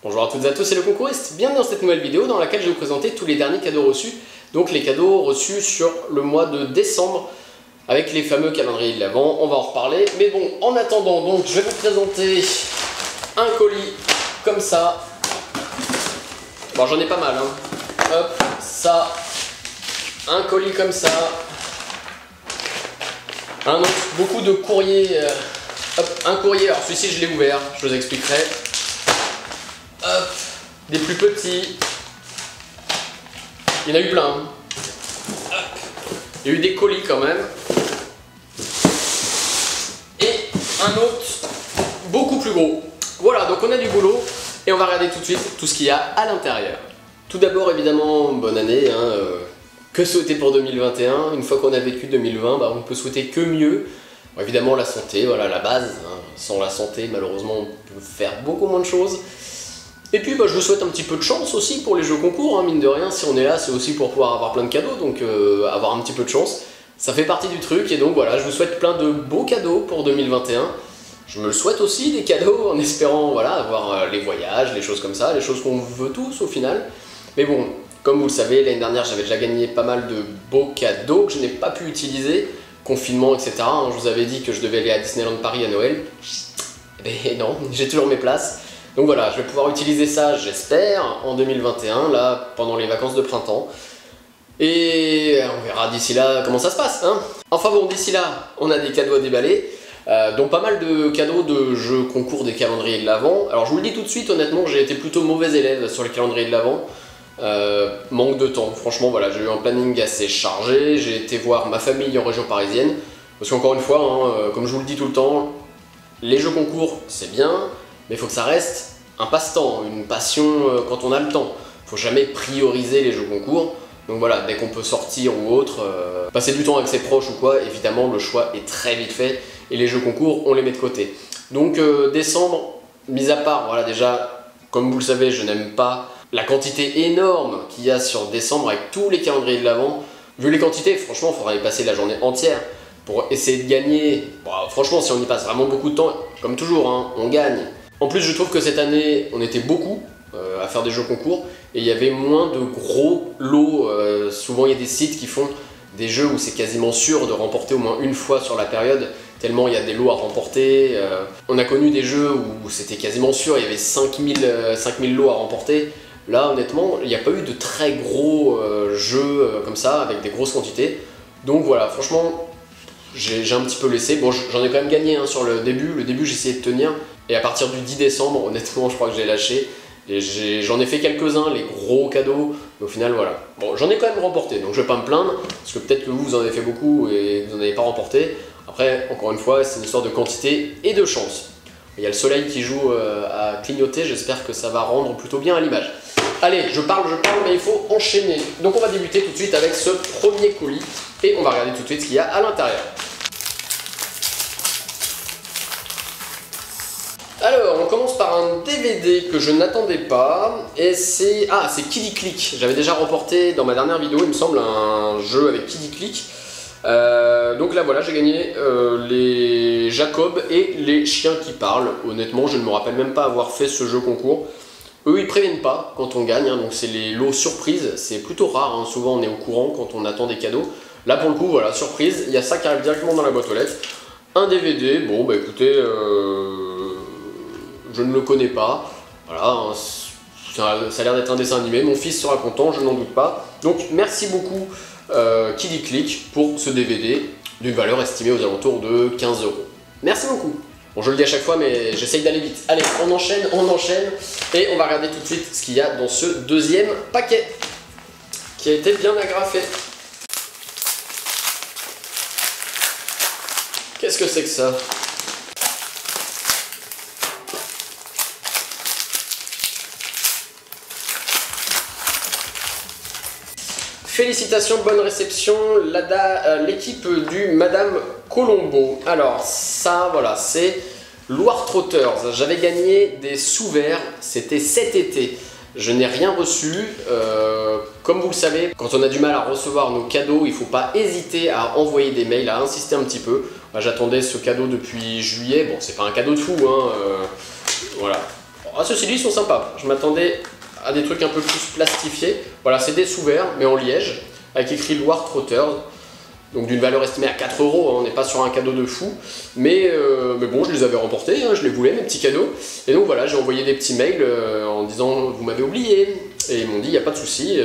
Bonjour à toutes et à tous, c'est le concouriste. Bienvenue dans cette nouvelle vidéo dans laquelle je vais vous présenter tous les derniers cadeaux reçus. Donc les cadeaux reçus sur le mois de décembre avec les fameux calendriers de l'Avent. On va en reparler. Mais bon, en attendant, donc je vais vous présenter un colis comme ça. Bon, j'en ai pas mal, hein. Hop, ça. Un colis comme ça. Un autre, beaucoup de courriers. Hop, un courrier. Alors celui-ci, je l'ai ouvert, je vous expliquerai. Hop, des plus petits. Il y en a eu plein. Hein. Hop. Il y a eu des colis quand même. Et un autre beaucoup plus gros. Voilà, donc on a du boulot et on va regarder tout de suite tout ce qu'il y a à l'intérieur. Tout d'abord, évidemment, bonne année. Hein, que souhaiter pour 2021? Une fois qu'on a vécu 2020, bah, on ne peut souhaiter que mieux. Bon, évidemment, la santé, voilà la base. Hein. Sans la santé, malheureusement, on peut faire beaucoup moins de choses. Et puis bah, je vous souhaite un petit peu de chance aussi pour les jeux concours, hein, mine de rien, si on est là c'est aussi pour pouvoir avoir plein de cadeaux, donc avoir un petit peu de chance, ça fait partie du truc, et donc voilà, je vous souhaite plein de beaux cadeaux pour 2021. Je me le souhaite aussi des cadeaux en espérant voilà, avoir les voyages, les choses comme ça, les choses qu'on veut tous au final. Mais bon, comme vous le savez, l'année dernière j'avais déjà gagné pas mal de beaux cadeaux que je n'ai pas pu utiliser, confinement etc. Hein, je vous avais dit que je devais aller à Disneyland Paris à Noël, mais non, j'ai toujours mes places. Donc voilà, je vais pouvoir utiliser ça, j'espère, en 2021, là, pendant les vacances de printemps. Et on verra d'ici là comment ça se passe, hein. Enfin bon, d'ici là, on a des cadeaux à déballer, dont pas mal de cadeaux de jeux concours des calendriers de l'Avent. Alors je vous le dis tout de suite, honnêtement, j'ai été plutôt mauvais élève sur les calendriers de l'Avent. Manque de temps, franchement, voilà, j'ai eu un planning assez chargé, j'ai été voir ma famille en région parisienne. Parce qu'encore une fois, hein, comme je vous le dis tout le temps, les jeux concours, c'est bien, mais il faut que ça reste un passe-temps, une passion quand on a le temps. Il ne faut jamais prioriser les jeux concours. Donc voilà, dès qu'on peut sortir ou autre, passer du temps avec ses proches ou quoi, évidemment le choix est très vite fait et les jeux concours, on les met de côté. Donc décembre, mis à part, voilà déjà, comme vous le savez, je n'aime pas la quantité énorme qu'il y a sur décembre avec tous les calendriers de l'Avent. Vu les quantités, franchement, il faudra y passer la journée entière pour essayer de gagner. Bon, franchement, si on y passe vraiment beaucoup de temps, comme toujours, hein, on gagne. En plus, je trouve que cette année, on était beaucoup à faire des jeux concours et il y avait moins de gros lots. Souvent, il y a des sites qui font des jeux où c'est quasiment sûr de remporter au moins une fois sur la période, tellement il y a des lots à remporter. On a connu des jeux où c'était quasiment sûr, il y avait 5000 lots à remporter. Là, honnêtement, il n'y a pas eu de très gros jeux comme ça, avec des grosses quantités. Donc voilà, franchement, j'ai un petit peu laissé. Bon, j'en ai quand même gagné hein, sur le début. Le début, j'ai essayé de tenir. Et à partir du 10 décembre, honnêtement, je crois que j'ai lâché. Et j'en ai fait quelques-uns, les gros cadeaux. Mais au final, voilà. Bon, j'en ai quand même remporté, donc je vais pas me plaindre. Parce que peut-être que vous en avez fait beaucoup et vous n'en avez pas remporté. Après, encore une fois, c'est une histoire de quantité et de chance. Il y a le soleil qui joue à clignoter. J'espère que ça va rendre plutôt bien à l'image. Allez, je parle, mais il faut enchaîner. Donc on va débuter tout de suite avec ce premier colis. Et on va regarder tout de suite ce qu'il y a à l'intérieur. Alors, on commence par un DVD que je n'attendais pas, et c'est... Ah, c'est Kiddy Click. J'avais déjà remporté dans ma dernière vidéo, il me semble, un jeu avec Kiddy Click. Donc là, voilà, j'ai gagné les Jacob et les chiens qui parlent. Honnêtement, je ne me rappelle même pas avoir fait ce jeu concours. Eux, ils préviennent pas quand on gagne, hein, donc c'est les lots surprises. C'est plutôt rare, hein. Souvent on est au courant quand on attend des cadeaux. Là, pour le coup, voilà, surprise, il y a ça qui arrive directement dans la boîte aux lettres. Un DVD, bon, bah écoutez... je ne le connais pas, voilà, hein, ça a l'air d'être un dessin animé, mon fils sera content, je n'en doute pas. Donc merci beaucoup Kiddy Click pour ce DVD d'une valeur estimée aux alentours de 15 €. Merci beaucoup. Bon, je le dis à chaque fois, mais j'essaye d'aller vite. Allez, on enchaîne, et on va regarder tout de suite ce qu'il y a dans ce deuxième paquet, qui a été bien agrafé. Qu'est-ce que c'est que ça ? Félicitations, bonne réception, l'équipe du Madame Colombo. Alors ça, voilà, c'est Loire Trotters. J'avais gagné des sous-verts, c'était cet été. Je n'ai rien reçu. Comme vous le savez, quand on a du mal à recevoir nos cadeaux, il ne faut pas hésiter à envoyer des mails, à insister un petit peu. J'attendais ce cadeau depuis juillet. Bon, c'est pas un cadeau de fou, hein. Voilà. ceci dit, ils sont sympas. Je m'attendais à des trucs un peu plus plastifiés. Voilà, c'est des sous-verts, mais en liège, avec écrit Loire Trotters. Donc d'une valeur estimée à 4 €, hein, on n'est pas sur un cadeau de fou. Mais bon, je les avais remportés, hein, je les voulais, mes petits cadeaux. Et donc voilà, j'ai envoyé des petits mails en disant « Vous m'avez oublié ». Et ils m'ont dit « Il n'y a pas de souci,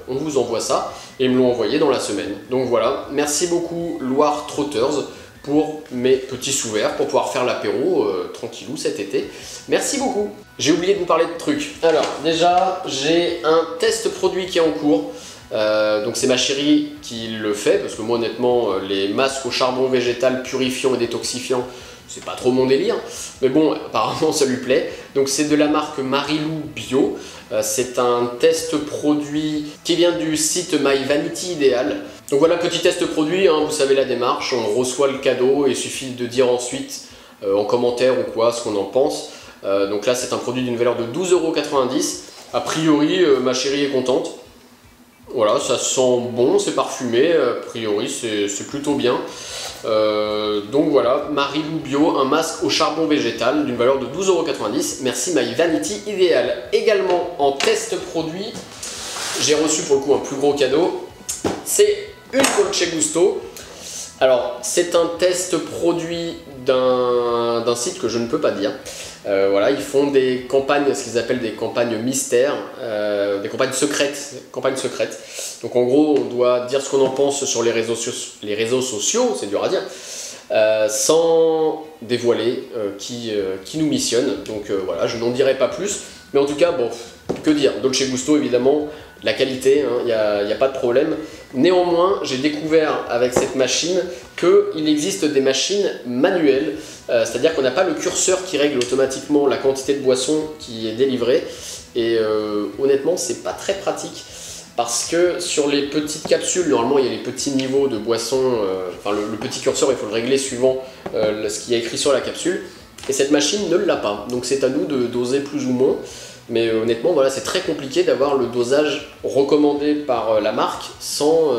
on vous envoie ça ». Et ils me l'ont envoyé dans la semaine. Donc voilà, merci beaucoup Loire Trotters pour mes petits sous-verts, pour pouvoir faire l'apéro tranquillou cet été. Merci beaucoup. J'ai oublié de vous parler de trucs. Alors déjà, j'ai un test produit qui est en cours. Donc c'est ma chérie qui le fait, parce que moi honnêtement, les masques au charbon végétal purifiant et détoxifiant, c'est pas trop mon délire, mais bon, apparemment ça lui plaît. Donc c'est de la marque Marilou Bio. C'est un test produit qui vient du site My Vanity Ideal. Donc voilà, petit test produit, hein, vous savez la démarche, on reçoit le cadeau et il suffit de dire ensuite en commentaire ou quoi ce qu'on en pense. Donc là c'est un produit d'une valeur de 12,90 €. A priori, ma chérie est contente. Voilà, ça sent bon, c'est parfumé, a priori c'est plutôt bien. Donc voilà, Marilou Bio, un masque au charbon végétal d'une valeur de 12,90 €. Merci My Vanity Ideal. Également en test produit, j'ai reçu pour le coup un plus gros cadeau. C'est une Dolce Gusto. Alors, c'est un test produit d'un site que je ne peux pas dire. Voilà, ils font des campagnes, ce qu'ils appellent des campagnes mystères, des campagnes secrètes. Donc en gros, on doit dire ce qu'on en pense sur les réseaux sociaux, c'est dur à dire, sans dévoiler qui nous missionne. Donc voilà, je n'en dirai pas plus. Mais en tout cas, bon, que dire, Dolce Gusto évidemment, la qualité, il n'y a pas de problème. Néanmoins, j'ai découvert avec cette machine qu'il existe des machines manuelles, c'est-à-dire qu'on n'a pas le curseur qui règle automatiquement la quantité de boisson qui est délivrée. Et honnêtement, c'est pas très pratique parce que sur les petites capsules, normalement il y a les petits niveaux de boisson, enfin le petit curseur il faut le régler suivant ce qui est écrit sur la capsule. Et cette machine ne l'a pas, donc c'est à nous de doser plus ou moins. Mais honnêtement, voilà, c'est très compliqué d'avoir le dosage recommandé par la marque sans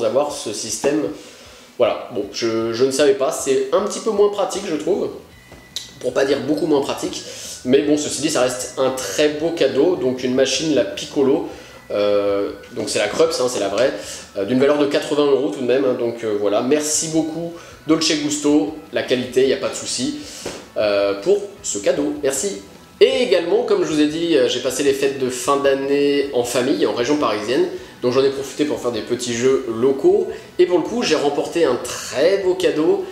avoir ce système. Voilà, bon, je ne savais pas, c'est un petit peu moins pratique je trouve, pour pas dire beaucoup moins pratique. Mais bon, ceci dit, ça reste un très beau cadeau, donc une machine, la Piccolo, donc c'est la Krups, hein, c'est la vraie, d'une valeur de 80 € tout de même, hein, donc voilà, merci beaucoup Dolce Gusto, la qualité, il n'y a pas de souci pour ce cadeau, merci. Et également, comme je vous ai dit, j'ai passé les fêtes de fin d'année en famille, en région parisienne, donc j'en ai profité pour faire des petits jeux locaux, et pour le coup j'ai remporté un très beau cadeau,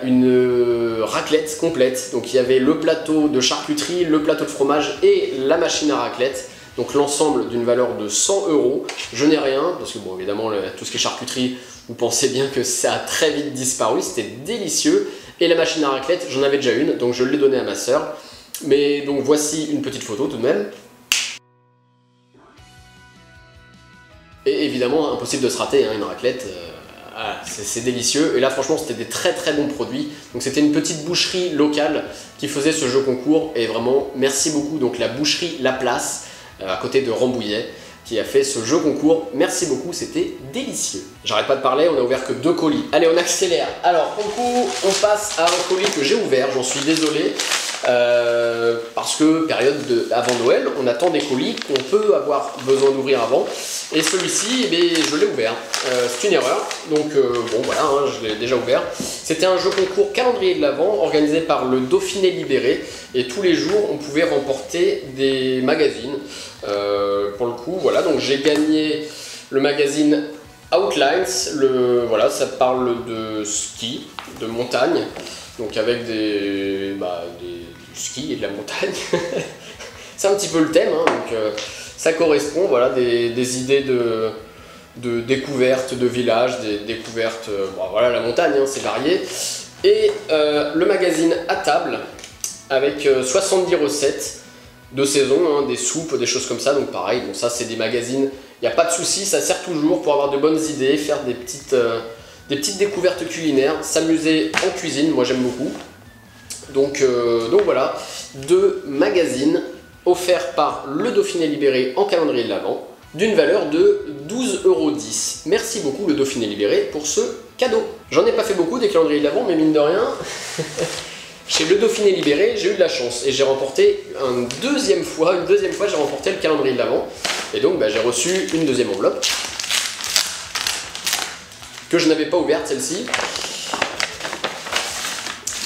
une raclette complète. Donc il y avait le plateau de charcuterie, le plateau de fromage et la machine à raclette, donc l'ensemble d'une valeur de 100 €. Je n'ai rien, parce que bon évidemment tout ce qui est charcuterie, vous pensez bien que ça a très vite disparu, c'était délicieux, et la machine à raclette, j'en avais déjà une, donc je l'ai donnée à ma soeur. Mais donc voici une petite photo tout de même. Et évidemment, impossible de se rater, hein, une raclette, c'est délicieux. Et là franchement c'était des très très bons produits. Donc c'était une petite boucherie locale qui faisait ce jeu concours. Et vraiment merci beaucoup, donc la boucherie La Place, à côté de Rambouillet, qui a fait ce jeu concours. Merci beaucoup, c'était délicieux. J'arrête pas de parler, on a ouvert que 2 colis. Allez, on accélère. Alors pour le coup, on passe à un colis que j'ai ouvert, j'en suis désolé. Parce que période avant Noël, on attend des colis qu'on peut avoir besoin d'ouvrir avant. Et celui-ci, eh je l'ai ouvert. C'est une erreur, donc bon voilà, hein, je l'ai déjà ouvert. C'était un jeu concours calendrier de l'Avent organisé par le Dauphiné Libéré. Et tous les jours, on pouvait remporter des magazines. Pour le coup, voilà, donc j'ai gagné le magazine Outlines. Voilà, ça parle de ski, de montagne. Donc avec du ski et de la montagne. C'est un petit peu le thème, hein, donc ça correspond, voilà, des idées de découvertes de villages, des découvertes, bon, voilà, la montagne, hein, c'est varié. Et le magazine À Table, avec 70 recettes de saison, hein, des soupes, des choses comme ça, donc pareil, bon ça c'est des magazines, il n'y a pas de souci, ça sert toujours pour avoir de bonnes idées, faire des petites découvertes culinaires, s'amuser en cuisine, moi j'aime beaucoup. Donc voilà, 2 magazines offerts par le Dauphiné Libéré en calendrier de l'Avent, d'une valeur de 12,10 €. Merci beaucoup le Dauphiné Libéré pour ce cadeau. J'en ai pas fait beaucoup des calendriers de l'Avent, mais mine de rien, Chez Le Dauphiné Libéré, j'ai eu de la chance et j'ai remporté une deuxième fois j'ai remporté le calendrier de l'Avent. Et donc j'ai reçu une deuxième enveloppe que je n'avais pas ouverte, celle-ci.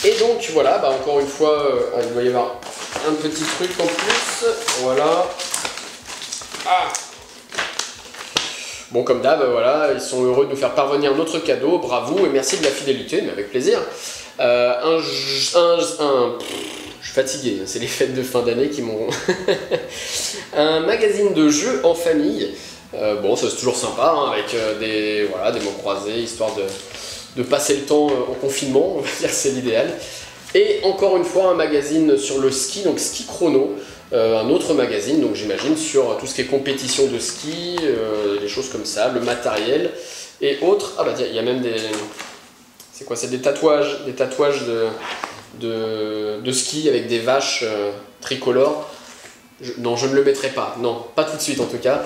Et donc voilà, encore une fois, il doit y avoir un petit truc en plus, voilà. Ah. Bon, comme d'hab, voilà, ils sont heureux de nous faire parvenir notre cadeau, bravo et merci de la fidélité, mais avec plaisir. Je suis fatigué, c'est les fêtes de fin d'année qui m'ont... Un magazine de jeux en famille, bon, ça c'est toujours sympa, hein, avec des mots croisés, histoire de passer le temps en confinement, on va dire que c'est l'idéal. Et encore une fois, un magazine sur le ski, donc Ski Chrono, un autre magazine, donc j'imagine, sur tout ce qui est compétition de ski, des choses comme ça, le matériel et autres. Ah bah tiens, il y a même des... C'est quoi? C'est des tatouages de ski avec des vaches tricolores. Non, je ne le mettrai pas, non, pas tout de suite en tout cas.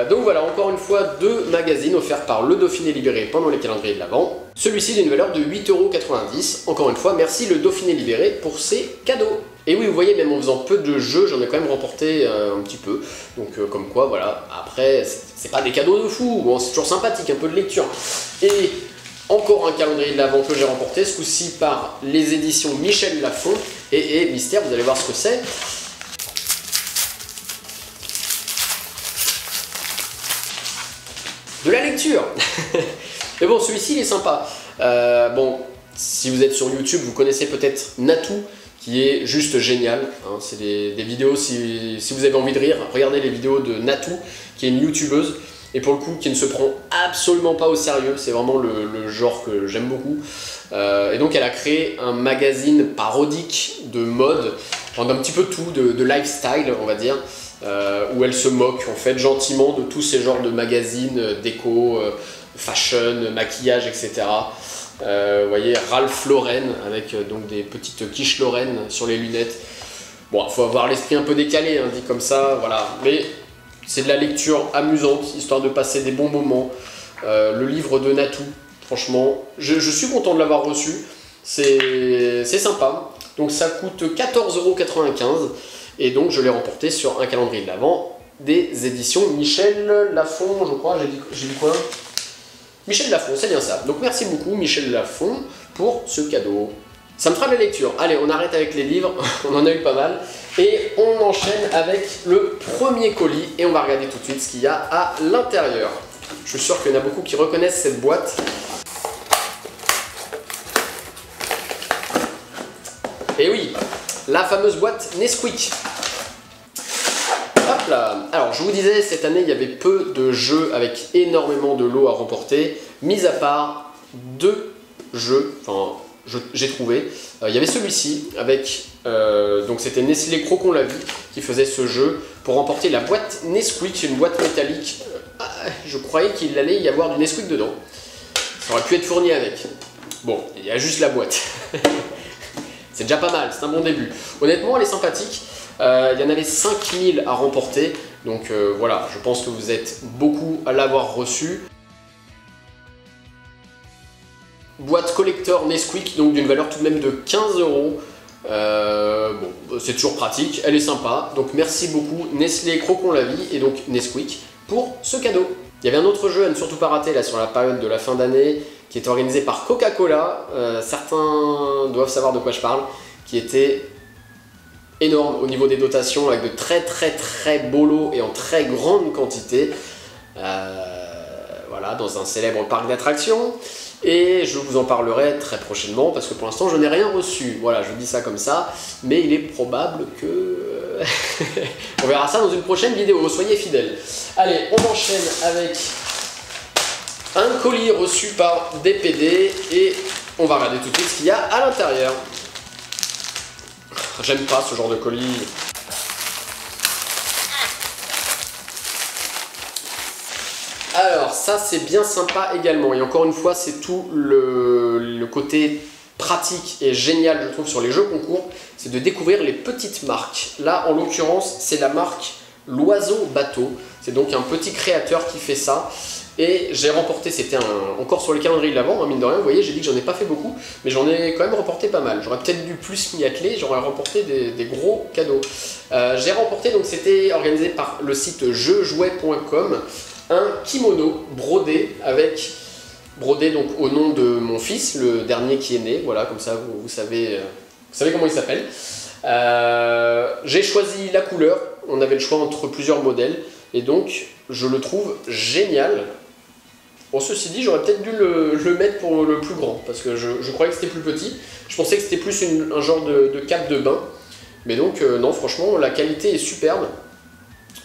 Donc voilà, encore une fois, 2 magazines offerts par Le Dauphiné Libéré pendant les calendriers de l'Avent. Celui-ci d'une valeur de 8,90 €. Encore une fois, merci Le Dauphiné Libéré pour ces cadeaux. Et oui, vous voyez, même en faisant peu de jeux, j'en ai quand même remporté un petit peu. Donc comme quoi, voilà, après, c'est pas des cadeaux de fou, bon, c'est toujours sympathique, un peu de lecture. Et encore un calendrier de l'Avent que j'ai remporté, ce coup-ci par les éditions Michel Lafon. Et mystère, vous allez voir ce que c'est. De la lecture. Mais bon, celui-ci il est sympa. Bon, si vous êtes sur YouTube, vous connaissez peut-être Natou, qui est juste génial. Hein. C'est des vidéos, si vous avez envie de rire, regardez les vidéos de Natou, qui est une youtubeuse, et pour le coup, qui ne se prend absolument pas au sérieux. C'est vraiment le genre que j'aime beaucoup. Et donc, elle a créé un magazine parodique de mode, d'un petit peu tout, de lifestyle, on va dire. Où elle se moque en fait gentiment de tous ces genres de magazines déco, fashion, maquillage, etc. Vous voyez, Ralph Lauren avec donc des petites quiches Lauren sur les lunettes. Bon, il faut avoir l'esprit un peu décalé, hein, dit comme ça, voilà. Mais c'est de la lecture amusante, histoire de passer des bons moments. Le livre de Natou, franchement, je suis content de l'avoir reçu. C'est sympa. Donc ça coûte 14,95 €. Et donc je l'ai remporté sur un calendrier de l'Avent des éditions Michel Lafon, je crois, j'ai dit quoi? Michel Lafon, c'est bien ça. Donc merci beaucoup Michel Lafon pour ce cadeau. Ça me fera de la lecture. Allez, on arrête avec les livres, on en a eu pas mal. Et on enchaîne avec le premier colis et on va regarder tout de suite ce qu'il y a à l'intérieur. Je suis sûr qu'il y en a beaucoup qui reconnaissent cette boîte. Et oui, la fameuse boîte Nesquik. Hop là. Alors je vous disais, cette année il y avait peu de jeux avec énormément de lots à remporter, mis à part 2 jeux, enfin j'ai trouvé. Il y avait celui-ci avec, donc c'était Nestlé Crocon la vie qui faisait ce jeu pour remporter la boîte Nesquik, une boîte métallique. Je croyais qu'il allait y avoir du Nesquik dedans. Ça aurait pu être fourni avec. Bon, il y a juste la boîte. C'est déjà pas mal, c'est un bon début. Honnêtement, elle est sympathique. Il y en avait 5000 à remporter. Donc voilà, je pense que vous êtes beaucoup à l'avoir reçu. Boîte collector Nesquik, donc d'une valeur tout de même de 15 €. Bon, c'est toujours pratique, elle est sympa. Donc merci beaucoup Nestlé Crocon la vie et donc Nesquik pour ce cadeau. Il y avait un autre jeu à ne surtout pas rater là sur la période de la fin d'année, qui est organisé par Coca-Cola, certains doivent savoir de quoi je parle, qui était énorme au niveau des dotations, avec de très beaux lots et en très grande quantité, voilà, dans un célèbre parc d'attractions. Et je vous en parlerai très prochainement, parce que pour l'instant je n'ai rien reçu, voilà, je dis ça comme ça, mais il est probable que... on verra ça dans une prochaine vidéo, soyez fidèles. Allez, on enchaîne avec... un colis reçu par DPD et on va regarder tout de suite ce qu'il y a à l'intérieur. J'aime pas ce genre de colis. Alors ça c'est bien sympa également et encore une fois c'est tout le côté pratique et génial je trouve sur les jeux concours, c'est de découvrir les petites marques. Là en l'occurrence c'est la marque l'oiseau bateau. C'est donc un petit créateur qui fait ça. Et j'ai remporté, c'était encore sur le calendrier de l'Avent, hein, mine de rien, vous voyez, j'ai dit que j'en ai pas fait beaucoup, mais j'en ai quand même remporté pas mal. J'aurais peut-être dû plus m'y atteler, j'aurais remporté des gros cadeaux. J'ai remporté, donc c'était organisé par le site jeujouais.com, un kimono brodé donc au nom de mon fils, le dernier qui est né, voilà, comme ça vous savez comment il s'appelle. J'ai choisi la couleur, on avait le choix entre plusieurs modèles, et donc je le trouve génial. Bon, ceci dit, j'aurais peut-être dû le mettre pour le plus grand, parce que je croyais que c'était plus petit. Je pensais que c'était plus un genre de cape de bain. Mais donc, non, franchement, la qualité est superbe.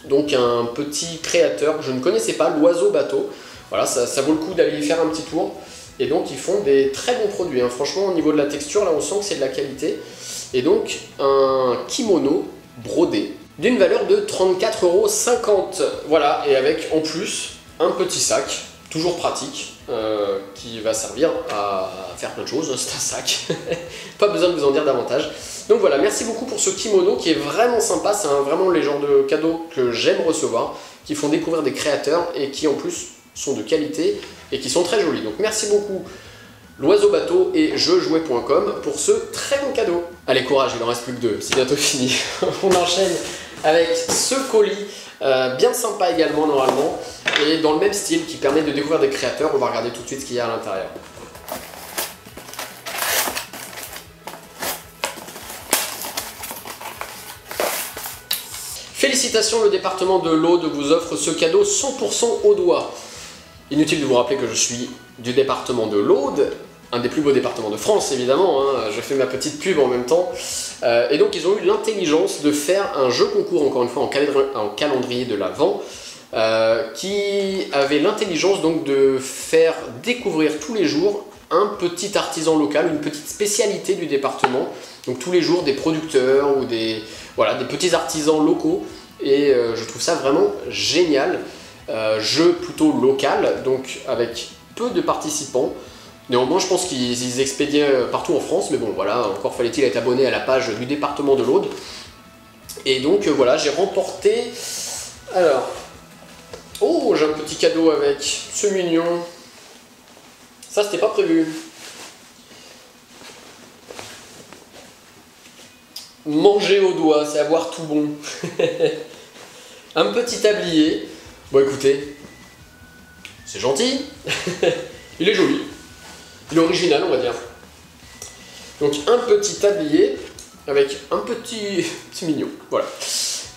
Donc, un petit créateur, je ne connaissais pas, l'oiseau bateau. Voilà, ça vaut le coup d'aller y faire un petit tour. Et donc, ils font des très bons produits, hein. Franchement, au niveau de la texture, là, on sent que c'est de la qualité. Et donc, un kimono brodé d'une valeur de 34,50 €. Voilà, et avec en plus un petit sac. Toujours pratique, qui va servir à faire plein de choses, c'est un sac, pas besoin de vous en dire davantage. Donc voilà, merci beaucoup pour ce kimono qui est vraiment sympa, c'est vraiment les genres de cadeaux que j'aime recevoir, qui font découvrir des créateurs et qui en plus sont de qualité et qui sont très jolis. Donc merci beaucoup l'oiseau bateau et jeujouais.com pour ce très bon cadeau. Allez, courage, il en reste plus que 2, c'est bientôt fini. On enchaîne avec ce colis, bien sympa également normalement, et dans le même style qui permet de découvrir des créateurs. On va regarder tout de suite ce qu'il y a à l'intérieur. Félicitations, le département de l'Aude vous offre ce cadeau 100% audois. Inutile de vous rappeler que je suis du département de l'Aude, un des plus beaux départements de France évidemment, hein. Je fais ma petite pub en même temps. Et donc ils ont eu l'intelligence de faire un jeu concours, encore une fois en calendrier de l'Avent, qui avait l'intelligence donc de faire découvrir tous les jours un petit artisan local, une petite spécialité du département. Donc tous les jours des producteurs ou des petits artisans locaux, et je trouve ça vraiment génial. Jeu plutôt local, donc avec peu de participants. Néanmoins, je pense qu'ils expédiaient partout en France, mais bon, voilà, encore fallait-il être abonné à la page du département de l'Aude. Et donc, voilà, j'ai remporté... Alors... Oh, j'ai un petit cadeau avec, c'est mignon. Ça, c'était pas prévu. Manger au doigt, c'est avoir tout bon. Un petit tablier. Bon, écoutez, c'est gentil. Il est joli. Il est original, on va dire. Donc un petit tablier avec un petit... C'est mignon, voilà.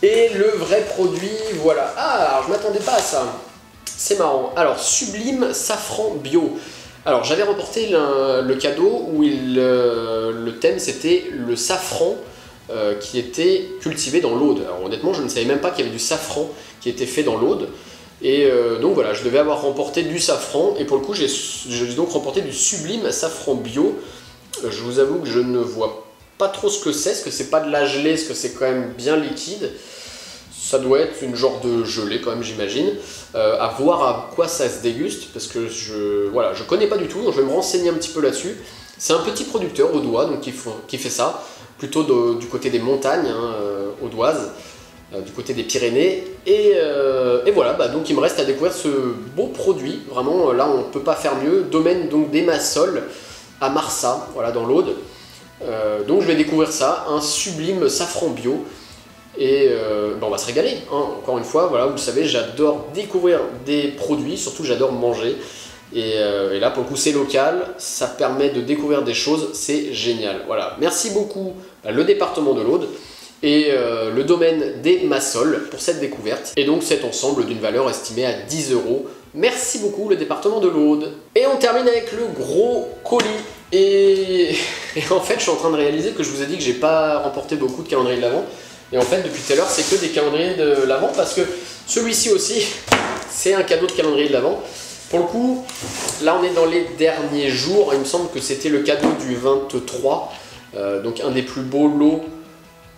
Et le vrai produit, voilà. Ah, alors je m'attendais pas à ça. C'est marrant. Alors, Sublime Safran Bio. Alors, j'avais remporté le cadeau où le thème c'était le safran qui était cultivé dans l'Aude. Alors honnêtement, je ne savais même pas qu'il y avait du safran qui était fait dans l'Aude. Et donc voilà, je devais avoir remporté du safran, et pour le coup j'ai donc remporté du Sublime Safran Bio. Je vous avoue que je ne vois pas trop ce que c'est. Est-ce que c'est pas de la gelée? Est-ce que c'est quand même bien liquide? Ça doit être une genre de gelée quand même, j'imagine. À voir à quoi ça se déguste, parce que je connais pas du tout, donc je vais me renseigner un petit peu là-dessus. C'est un petit producteur audois donc qui fait ça, plutôt du côté des montagnes audoises. Du côté des Pyrénées, et voilà, donc il me reste à découvrir ce beau produit. Vraiment, là on ne peut pas faire mieux. Domaine donc des Massols à Marsat, voilà, dans l'Aude. Donc je vais découvrir ça, un Sublime Safran Bio, et on va se régaler, hein. Encore une fois, voilà, vous le savez, j'adore découvrir des produits, surtout j'adore manger, et là pour le coup c'est local, ça permet de découvrir des choses, c'est génial. Voilà, merci beaucoup le département de l'Aude et le domaine des Massols pour cette découverte, et donc cet ensemble d'une valeur estimée à 10 €. Merci beaucoup le département de l'Aude. Et on termine avec le gros colis, et en fait je suis en train de réaliser que je vous ai dit que j'ai pas remporté beaucoup de calendriers de l'Avent, et en fait depuis tout à l'heure c'est que des calendriers de l'Avent, parce que celui-ci aussi c'est un cadeau de calendrier de l'Avent. Pour le coup, là on est dans les derniers jours, il me semble que c'était le cadeau du 23, donc un des plus beaux lots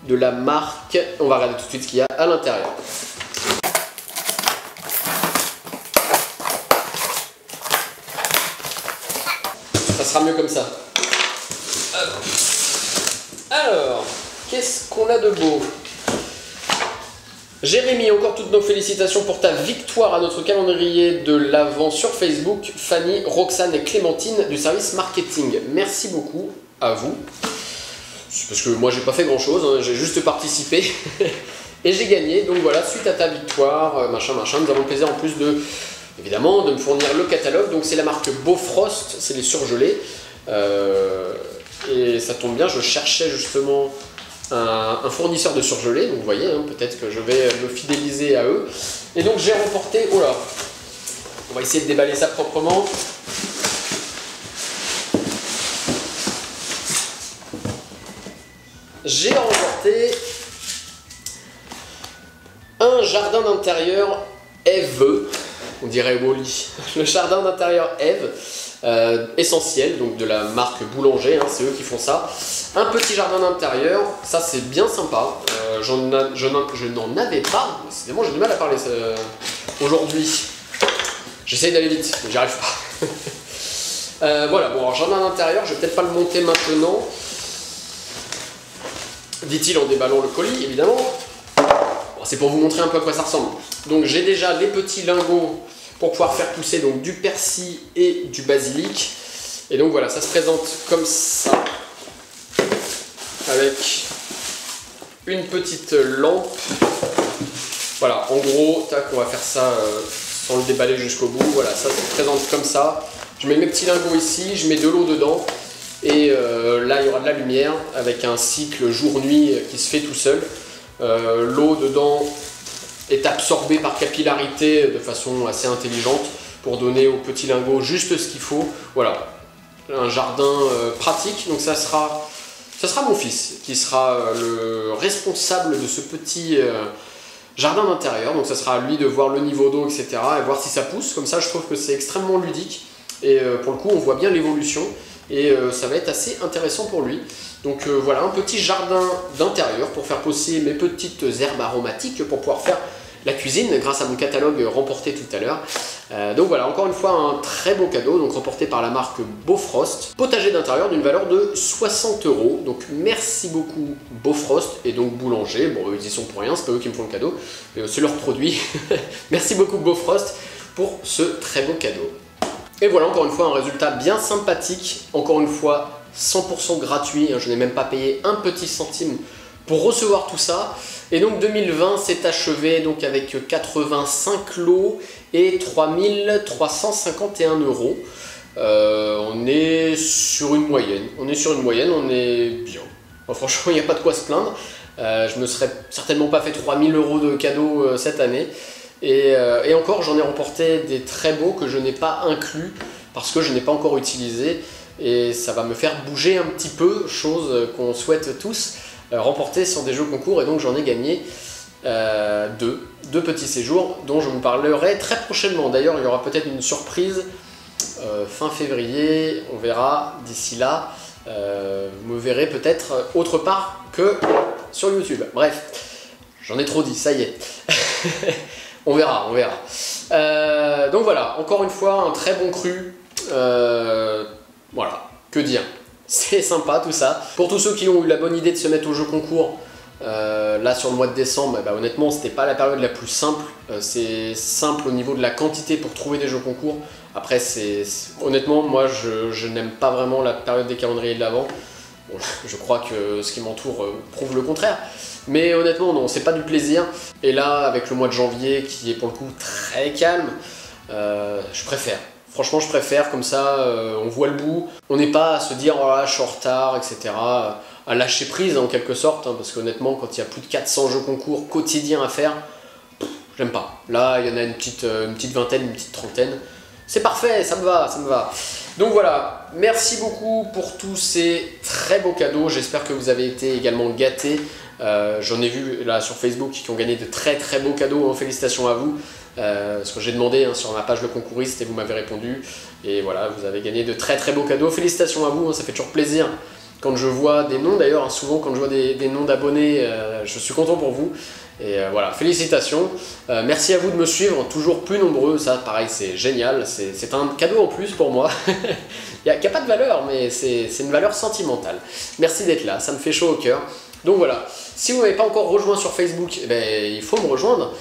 de la marque. On va regarder tout de suite ce qu'il y a à l'intérieur. Ça sera mieux comme ça. Alors qu'est-ce qu'on a de beau? Jérémy, encore toutes nos félicitations pour ta victoire à notre calendrier de l'Avent sur Facebook. Fanny, Roxane et Clémentine du service marketing. Merci beaucoup à vous. C'est parce que moi j'ai pas fait grand chose, hein, j'ai juste participé et j'ai gagné. Donc voilà, suite à ta victoire, machin, nous avons le plaisir en plus de, évidemment, de me fournir le catalogue. Donc c'est la marque Bofrost, c'est les surgelés. Et ça tombe bien, je cherchais justement un fournisseur de surgelés, donc vous voyez, hein, peut-être que je vais me fidéliser à eux. Et donc j'ai remporté, oh là, on va essayer de déballer ça proprement. J'ai remporté un jardin d'intérieur Eve, on dirait Wally, le jardin d'intérieur Eve. Essentiel, donc de la marque Boulanger, hein, c'est eux qui font ça. Un petit jardin d'intérieur, ça c'est bien sympa. Je n'en avais pas, décidément j'ai du mal à parler aujourd'hui. J'essaye d'aller vite, mais j'y arrive pas. Voilà, bon, alors jardin d'intérieur, je vais peut-être pas le monter maintenant, dit-il en déballant le colis, évidemment. Bon, c'est pour vous montrer un peu à quoi ça ressemble. Donc j'ai déjà les petits lingots pour pouvoir faire pousser donc du persil et du basilic. Et donc voilà, ça se présente comme ça, avec une petite lampe. Voilà, en gros, tac, on va faire ça sans le déballer jusqu'au bout. Voilà, ça se présente comme ça. Je mets mes petits lingots ici, je mets de l'eau dedans. Et là, il y aura de la lumière avec un cycle jour-nuit qui se fait tout seul. L'eau dedans est absorbé par capillarité de façon assez intelligente pour donner aux petits lingots juste ce qu'il faut. Voilà, un jardin pratique. Donc ça sera mon fils qui sera le responsable de ce petit jardin d'intérieur. Donc ça sera à lui de voir le niveau d'eau, etc. et voir si ça pousse. Comme ça, je trouve que c'est extrêmement ludique. Et pour le coup, on voit bien l'évolution. Et ça va être assez intéressant pour lui. Donc voilà, un petit jardin d'intérieur pour faire pousser mes petites herbes aromatiques pour pouvoir faire la cuisine grâce à mon catalogue remporté tout à l'heure. Donc voilà, encore une fois un très beau cadeau, donc remporté par la marque Bofrost. Potager d'intérieur d'une valeur de 60 €. Donc merci beaucoup Bofrost et donc Boulanger. Bon, ils y sont pour rien, c'est pas eux qui me font le cadeau, c'est leur produit. Merci beaucoup Bofrost pour ce très beau cadeau. Et voilà, encore une fois un résultat bien sympathique, encore une fois 100% gratuit, je n'ai même pas payé un petit centime pour recevoir tout ça. Et donc 2020 s'est achevé donc avec 85 lots et 3351 €. On est sur une moyenne, on est bien. Bon, franchement, il n'y a pas de quoi se plaindre. Je me serais certainement pas fait 3000 € de cadeaux cette année. Et encore, j'en ai remporté des très beaux que je n'ai pas inclus parce que je n'ai pas encore utilisé. Et ça va me faire bouger un petit peu, chose qu'on souhaite tous, remporter sur des jeux concours. Et donc j'en ai gagné deux petits séjours dont je vous parlerai très prochainement. D'ailleurs, il y aura peut-être une surprise fin février, on verra d'ici là. Vous me verrez peut-être autre part que sur YouTube. Bref, j'en ai trop dit, ça y est. On verra. Donc voilà, encore une fois, un très bon cru. Voilà, que dire. C'est sympa tout ça. Pour tous ceux qui ont eu la bonne idée de se mettre au jeu concours, là sur le mois de décembre, bah, honnêtement c'était pas la période la plus simple. C'est simple au niveau de la quantité pour trouver des jeux concours. Après honnêtement moi je n'aime pas vraiment la période des calendriers de l'Avent. Bon, je crois que ce qui m'entoure prouve le contraire. Mais honnêtement non, c'est pas du plaisir. Et là avec le mois de janvier qui est pour le coup très calme, je préfère. Franchement, je préfère, comme ça, on voit le bout. On n'est pas à se dire, oh là, je suis en retard, etc. À lâcher prise, en quelque sorte, hein, parce qu'honnêtement, quand il y a plus de 400 jeux concours quotidiens à faire, j'aime pas. Là, il y en a une petite vingtaine, une petite trentaine. C'est parfait, ça me va. Donc voilà, merci beaucoup pour tous ces très beaux cadeaux. J'espère que vous avez été également gâtés. J'en ai vu là sur Facebook qui ont gagné de très très beaux cadeaux. Félicitations à vous. Ce que j'ai demandé sur ma page de concouriste et vous m'avez répondu. Et voilà, vous avez gagné de très très beaux cadeaux. Félicitations à vous, ça fait toujours plaisir. Quand je vois des noms d'ailleurs, souvent quand je vois des noms d'abonnés, je suis content pour vous. Et voilà, félicitations. Merci à vous de me suivre, toujours plus nombreux, ça pareil c'est génial. C'est un cadeau en plus pour moi. Il n'y a pas de valeur, mais c'est une valeur sentimentale. Merci d'être là, ça me fait chaud au cœur. Donc voilà, si vous m'avez pas encore rejoint sur Facebook, eh ben, il faut me rejoindre.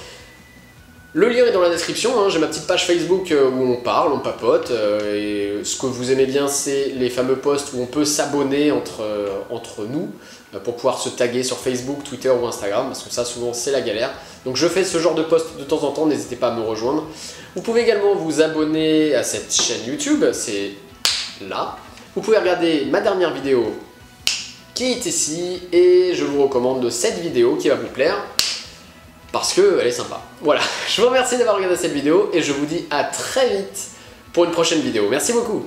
Le lien est dans la description, hein. J'ai ma petite page Facebook où on parle, on papote, et ce que vous aimez bien c'est les fameux posts où on peut s'abonner entre nous pour pouvoir se taguer sur Facebook, Twitter ou Instagram, parce que ça souvent c'est la galère. Donc je fais ce genre de posts de temps en temps, n'hésitez pas à me rejoindre. Vous pouvez également vous abonner à cette chaîne YouTube, c'est là. Vous pouvez regarder ma dernière vidéo qui est ici, et je vous recommande cette vidéo qui va vous plaire. Parce qu'elle est sympa. Voilà, je vous remercie d'avoir regardé cette vidéo et je vous dis à très vite pour une prochaine vidéo. Merci beaucoup.